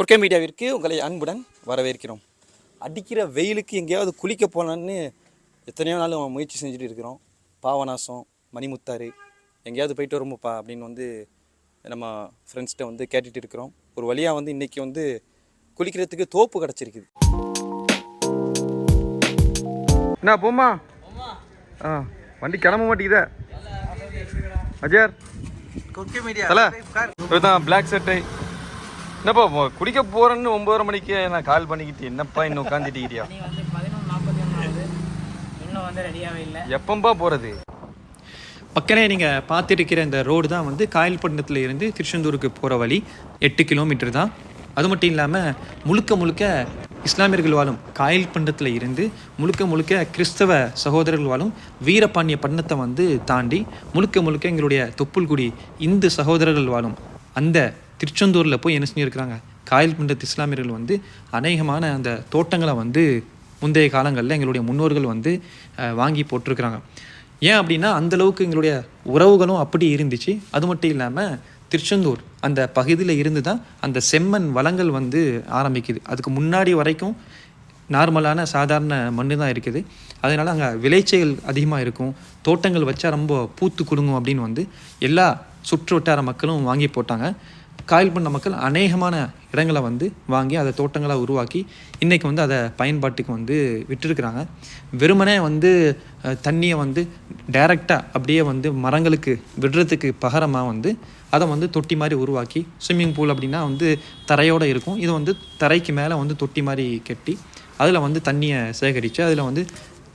4K மீடியாவிற்கு உங்களை அன்புடன் வரவேற்கிறோம். அடிக்கிற வெயிலுக்கு எங்கேயாவது குளிக்க போகலான்னு எத்தனையோ நாள் முயற்சி செஞ்சுட்டு இருக்கிறோம். பாவநாசம், மணிமுத்தாறு எங்கேயாவது போயிட்டு வரும்போப்பா அப்படின்னு நம்ம ஃப்ரெண்ட்ஸ்கிட்ட கேட்டுட்டு இருக்கிறோம். ஒரு வழியாக இன்றைக்கி குளிக்கிறதுக்கு தோப்பு கிடச்சிருக்குது. என்ன போமா? வண்டி கிளம்ப மாட்டேங்குதே. அஜர் தான் பிளாக் சட்டை என்னப்பா குடிக்க போறேன்னு 9:30 மணிக்கு நான் கால் பண்ணிக்கிட்டு என்னப்பா இன்னும் உட்காந்துட்டியா? எப்பம்பா போறது? பக்கமே நீங்கள் பார்த்துருக்கிற இந்த ரோடு தான் காயல்பட்டினத்தில் இருந்து திருச்செந்தூருக்கு போகிற வழி 8 கிலோமீட்டர் தான். அது மட்டும் இல்லாமல் முழுக்க இஸ்லாமியர்கள் வாழும் காயல்பட்டினத்தில் இருந்து முழுக்க கிறிஸ்தவ சகோதரர்கள் வாழும் வீரபாண்டிய பட்டினத்தை தாண்டி முழுக்க எங்களுடைய தொப்புள்குடி இந்து சகோதரர்கள் வாழும் அந்த திருச்செந்தூரில் போய் என்ன செஞ்சுருக்கிறாங்க, காயல்பட்டினத்து இஸ்லாமியர்கள் அநேகமான அந்த தோட்டங்களை முந்தைய காலங்களில் எங்களுடைய முன்னோர்கள் வாங்கி போட்டிருக்கிறாங்க. ஏன் அப்படின்னா அந்தளவுக்கு எங்களுடைய உறவுகளும் அப்படி இருந்துச்சு. அது மட்டும் இல்லாமல் திருச்செந்தூர் அந்த பகுதியில் இருந்து தான் அந்த செம்மண் வளங்கள் ஆரம்பிக்குது. அதுக்கு முன்னாடி வரைக்கும் நார்மலான சாதாரண மண் தான் இருக்குது. அதனால் அங்கே விளைச்சல் அதிகமாக இருக்கும், தோட்டங்கள் வச்சா ரொம்ப பூத்து குலுங்கும் அப்படின்னு எல்லா சுற்று வட்டார மக்களும் வாங்கி போட்டாங்க. காயல்பட்டின மக்கள் அநேகமான இடங்களை வாங்கி அதை தோட்டங்களாக உருவாக்கி இன்றைக்கி அதை பயன்பாட்டுக்கு விட்டுருக்குறாங்க. வெறுமனே தண்ணியை டைரெக்டாக அப்படியே மரங்களுக்கு விடுறதுக்கு பகரமாக அதை தொட்டி மாதிரி உருவாக்கி ஸ்விம்மிங் பூல் அப்படின்னா தரையோடு இருக்கும். இது தரைக்கு மேலே தொட்டி மாதிரி கட்டி அதில் தண்ணியை சேகரித்து அதில்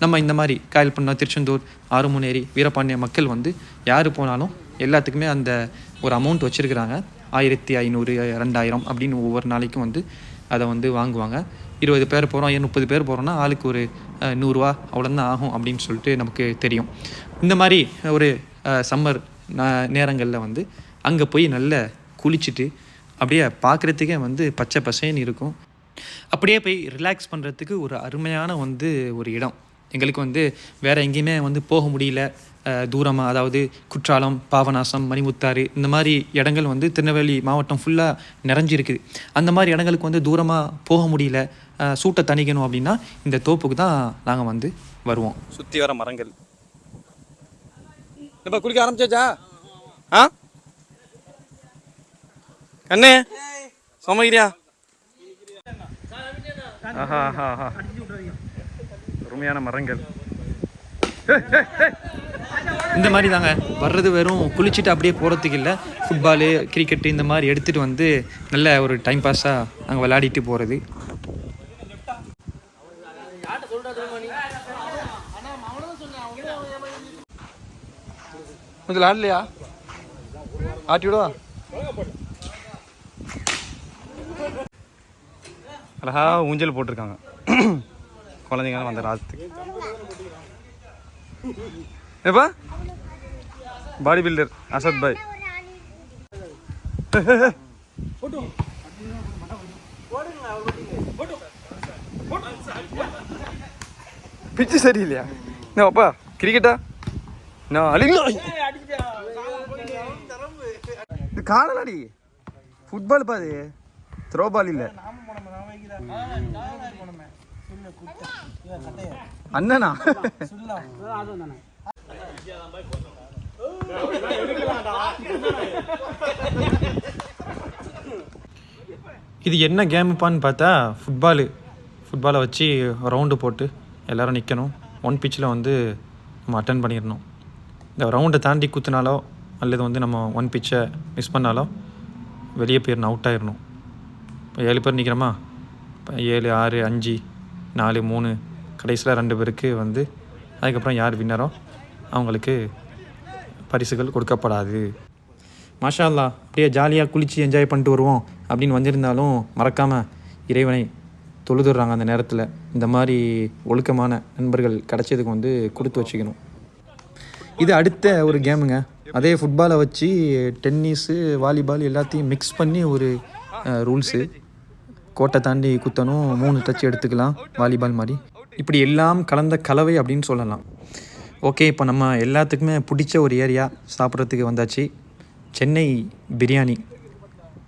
நம்ம இந்த மாதிரி காயல்பட்டினம், திருச்செந்தூர், ஆறுமுனேரி, வீரபாண்டிய மக்கள் யார் போனாலும் எல்லாத்துக்குமே அந்த ஒரு அமௌண்ட் வச்சுருக்கிறாங்க. 1500, 2000 அப்படின்னு ஒவ்வொரு நாளைக்கும் அதை வாங்குவாங்க. 20 பேர் போகிறோம், 30 பேர் போகிறோன்னா ஆளுக்கு ஒரு 100 ரூபா அவ்வளோதான் ஆகும் அப்படின்னு சொல்லிட்டு நமக்கு தெரியும். இந்த மாதிரி ஒரு சம்மர் நேரங்களில் அங்கே போய் நல்லா குளிச்சுட்டு அப்படியே பார்க்குறதுக்கே பச்சை பசேன்னு இருக்கும். அப்படியே போய் ரிலாக்ஸ் பண்ணுறதுக்கு ஒரு அருமையான ஒரு இடம். எங்களுக்கு வேறு எங்கேயுமே போக முடியல தூரமாக. அதாவது குற்றாலம், பாபநாசம், மணிமுத்தாறு இந்த மாதிரி இடங்கள் திருநெல்வேலி மாவட்டம் ஃபுல்லாக நிறைஞ்சிருக்குது. அந்த மாதிரி இடங்களுக்கு தூரமாக போக முடியல, சூட்டை தணிக்கணும் அப்படின்னா இந்த தோப்புக்கு தான் நாங்கள் வருவோம். சுற்றி வர மரங்கள். இப்போ குளிக்க ஆரம்பிச்சாச்சா? அண்ணே சமைக்கிறியா? அருமையான மரங்கள். இந்த மாதிரி தாங்க வர்றது. வெறும் குளிச்சுட்டு அப்படியே போகிறதுக்கு இல்லை, ஃபுட்பாலு, கிரிக்கெட்டு இந்த மாதிரி எடுத்துகிட்டு நல்ல ஒரு டைம் பாஸாக நாங்கள் விளையாடிட்டு போகிறது. கொஞ்சம் விளையாடலையா? ஆட்டி விடுவா? அழகா ஊஞ்சல் போட்டிருக்காங்க குழந்தைங்க வந்த ராத்துக்கு. ஏப்பா பாடி பில்டர் அசத் பாய். பிச்சு சரியில்லையா? என்னப்பா கிரிக்கெட்டா? நான் அழிங்க இது காணலாடி. ஃபுட்பால் பாது, த்ரோ பால் இல்லை. அண்ணனா இது என்ன கேமுப்பான்னு பார்த்தா ஃபுட்பாலை வச்சு ரவுண்டு போட்டு எல்லோரும் நிற்கணும். 1 பிச்சில் நம்ம அட்டன் பண்ணிடணும். இந்த ரவுண்டை தாண்டி குத்துனாலோ அல்லது நம்ம 1 பிச்சை மிஸ் பண்ணாலோ வெளியே போயிடணும், அவுட் ஆகிடணும். இப்போ 7 பேர் நிற்கிறோமா, இப்போ 7, 6, 5, 4, 3 கடைசியில் 2 பேருக்கு அதுக்கப்புறம் யார் வின்னரோ அவங்களுக்கு பரிசுகள் கொடுக்கப்படாது. மாஷா அல்லாஹ், அப்படியே ஜாலியாக குளித்து என்ஜாய் பண்ணிட்டு வருவோம் அப்படின்னு வந்திருந்தாலும் மறக்காமல் இறைவனை தொழுதுடுறாங்க அந்த நேரத்தில். இந்த மாதிரி ஒழுக்கமான நண்பர்கள் கிடச்சதுக்கு கொடுத்து வச்சுக்கணும். இது அடுத்த ஒரு கேமுங்க. அதே ஃபுட்பாலை வச்சு டென்னிஸு, வாலிபால் எல்லாத்தையும் மிக்ஸ் பண்ணி ஒரு ரூல்ஸு. கோட்டை தாண்டி குத்தணும், 3 டச் எடுத்துக்கலாம் வாலிபால் மாதிரி. இப்படி எல்லாம் கலந்த கலவை அப்படின்னு சொல்லலாம். ஓகே, இப்போ நம்ம எல்லாத்துக்குமே பிடிச்ச ஒரு ஏரியா சாப்பிட்றதுக்கு வந்தாச்சு. சென்னை பிரியாணி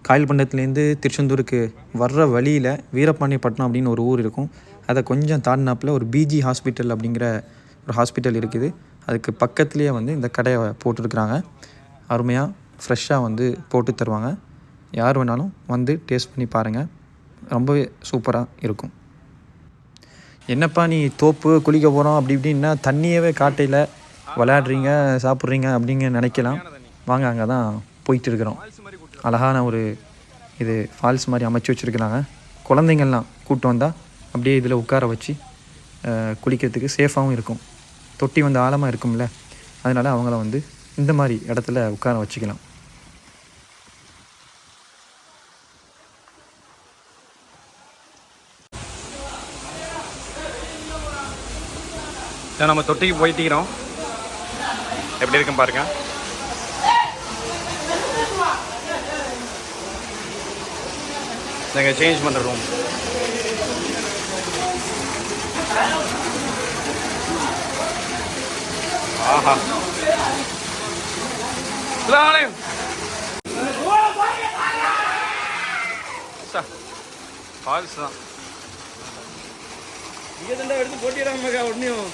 காயல்பட்டினத்துலேருந்து திருச்செந்தூருக்கு வர்ற வழியில் வீரபாண்டியப்பட்டினம் அப்படின்னு ஒரு ஊர் இருக்கும். அதை கொஞ்சம் தாண்டினாப்பில் ஒரு பிஜி ஹாஸ்பிட்டல் அப்படிங்கிற ஒரு ஹாஸ்பிட்டல் இருக்குது. அதுக்கு பக்கத்துலேயே வந்து இந்த கடையை போட்டுருக்குறாங்க. அருமையாக ஃப்ரெஷ்ஷாக வந்து போட்டு தருவாங்க. யார் வேணாலும் வந்து டேஸ்ட் பண்ணி பாருங்கள், ரொம்பவே சூப்பராக இருக்கும். என்னப்பா நீ தோப்பு குளிக்க போகிறோம் அப்படி இப்படின்னா தண்ணியவே காட்டையில் விளையாடுறீங்க சாப்பிட்றீங்க அப்படிங்க நினைக்கலாம். வாங்க, அங்கே தான் போயிட்டு இருக்கிறோம். அழகான ஒரு இது ஃபால்ஸ் மாதிரி அமைச்சு வச்சுருக்குறாங்க. குழந்தைங்கள்லாம் கூப்பிட்டு வந்தால் அப்படியே இதில் உட்கார வச்சு குளிக்கிறதுக்கு சேஃபாகவும் இருக்கும். தொட்டி வந்து ஆழமாக இருக்கும்ல, அதனால் அவங்கள வந்து இந்த மாதிரி இடத்துல உட்கார வச்சுக்கலாம். நம்ம தொட்டிக்கு போயிட்டீங்கிறோம். எப்படி இருக்குன்னு பாருங்க. நாங்கள் சேஞ்ச் பண்ணுற ரூம். ஆஹா, ஃபால்ஸ் தான். இங்கே தான் எடுத்து போட்டிடாமக்கா ஒன்றையும்.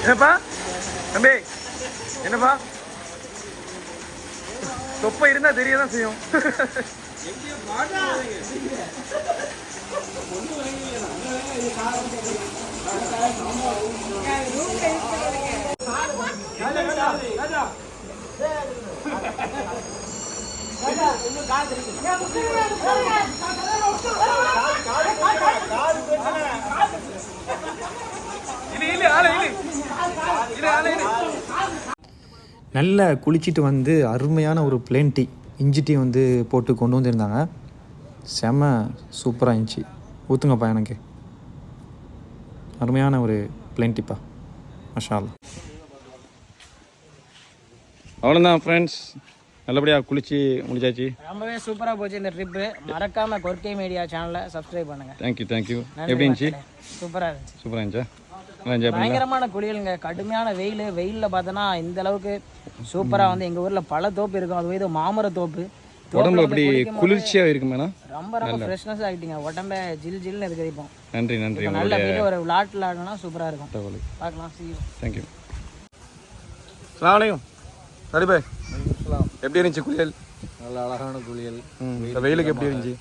என்னப்பா தம்பி, என்னப்பா தொப்பை இருந்தா தெரியதான் செய்யும். நல்லா குளிச்சுட்டு வந்து அருமையான ஒரு பிளேன் டீ, இஞ்சி டீ வந்து போட்டு கொண்டு வந்திருந்தாங்க. செம சூப்பராக இருந்துச்சு. ஊற்றுங்கப்பா எனக்கு. அருமையான ஒரு பிளேன் டீப்பா. மாஷா அல்லாஹ். அவ்வளோதான் ஃப்ரெண்ட்ஸ், நல்லபடியாக குளிச்சு முடிச்சாச்சு. ரொம்பவே சூப்பராக போச்சு இந்த ட்ரிப்பு. மறக்காமல் கொர்க்கை மீடியா சேனலை சப்ஸ்கிரைப் பண்ணுங்கள். தேங்க்யூ. எப்படி இருந்துச்சு? சூப்பராக இருந்துச்சு. சூப்பராக இருந்துச்சா? பயங்கரமான குளியலுங்க. கடுமையான வெயிலில் பார்த்தோன்னா இந்த அளவுக்கு சூப்பராக வந்து எங்கள் ஊரில் பல தோப்பு இருக்கும். அது இது மாமர தோப்பு. உடம்பு அப்படி குளிர்ச்சியாக இருக்குமேண்ணா. ரொம்ப ஃப்ரெஷ்னஸ் ஆகிட்டீங்க. உடம்ப ஜில்னு இருக்குது. இப்போ நன்றி. நல்ல வீடு ஒரு விளாட்னா சூப்பராக இருக்கும். பார்க்கலாம். தேங்க்யூ. அஸ்ஸலாமு அலைக்கும். எப்படி இருந்துச்சு குளியல்? நல்ல அழகான குளியல். இந்த வெயிலுக்கு எப்படி இருந்துச்சு?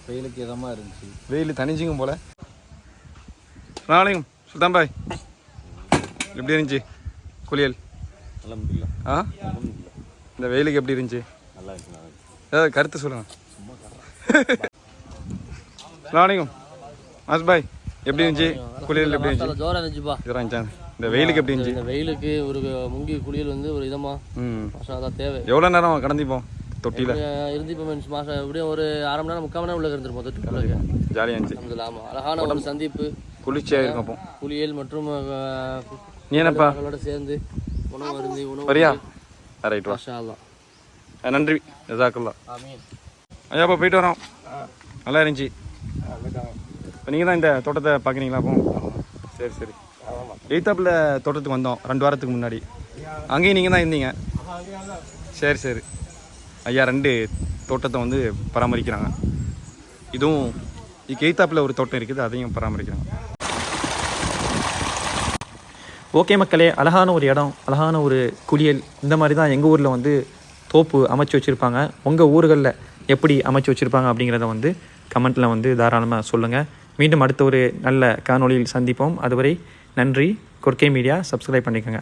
வெயிலுக்கு இதமாக இருந்துச்சு. வெயில் தனிஞ்சிங்க போல. அஸ்ஸலாமு சுல்தான் பாய், எப்படி இருந்துச்சு குளியல்? அல்ஹம்துலில்லாஹ். இந்த வெயிலுக்கு எப்படி இருந்துச்சு? நல்லா இருக்கு. ஏதாவது கருத்து சொல்லுங்க. அஸ்ஸலாமு மாஸ் பாய், எப்படி இருந்துச்சு குளியல்? எப்படி இருந்துச்சு? ஜோரா இருந்துச்சுப்பா. ஜோரா இருந்துச்சா? இந்த வெயிலுக்கு எப்படி இருந்துச்சு? இந்த வெயிலுக்கு ஒரு முங்கி குளியல் வந்து ஒரு இதமா மாஷாஅல்லாஹ் தேவை. எவ்வளோ நேரம் கடந்திப்போம் தொட்டியில்? இருந்துப்போம் மாஷா. எப்படியும் ஒரு அரை மணி நேரம் 3/4 மணி நேரம் உள்ள இருந்துருப்போம் தொட்டிக்குள்ள. ஜாலியாக இருந்துச்சு. அல்ஹம்துலில்லாஹ். ஆமாம், அழகான ஒரு சந்திப்பு, குளிர்ச்சியாக இருக்கும். அப்போ குளியல் மற்றும் நீ என்னப்பா சேர்ந்து உணவு அருந்தி வரியா? ரைட் வா. மாஷாஅல்லாஹ். நன்றி, ஜஸாக்கல்லாஹ். ஆமீன். ஐயாப்பா போயிட்டு வரோம். நல்லா இருந்துச்சு. இப்போ நீங்கள் தான் இந்த தோட்டத்தை பார்க்குறீங்களா? அப்போ சரி. எய்த்தாப்பில் தோட்டத்துக்கு வந்தோம் 2 வாரத்துக்கு முன்னாடி. அங்கேயும் நீங்கள் தான் இருந்தீங்க. சரி. ஐயா 2 தோட்டத்தை வந்து பராமரிக்கிறாங்க. இதுவும் எய்த்தாப்பில் ஒரு தோட்டம் இருக்குது, அதையும் பராமரிக்கிறாங்க. ஓகே மக்களே, அழகான ஒரு இடம், அழகான ஒரு குளியல். இந்த மாதிரி தான் எங்கள் ஊரில் வந்து தோப்பு அமைச்சு வச்சுருப்பாங்க. உங்கள் ஊர்களில் எப்படி அமைச்சு வச்சுருப்பாங்க அப்படிங்கிறத வந்து கமெண்ட்டில் வந்து தாராளமாக சொல்லுங்கள். மீண்டும் அடுத்த ஒரு நல்ல காணொளியில் சந்திப்போம். அதுவரை நன்றி. கொர்க்கை மீடியா சப்ஸ்கிரைப் பண்ணிக்கோங்க.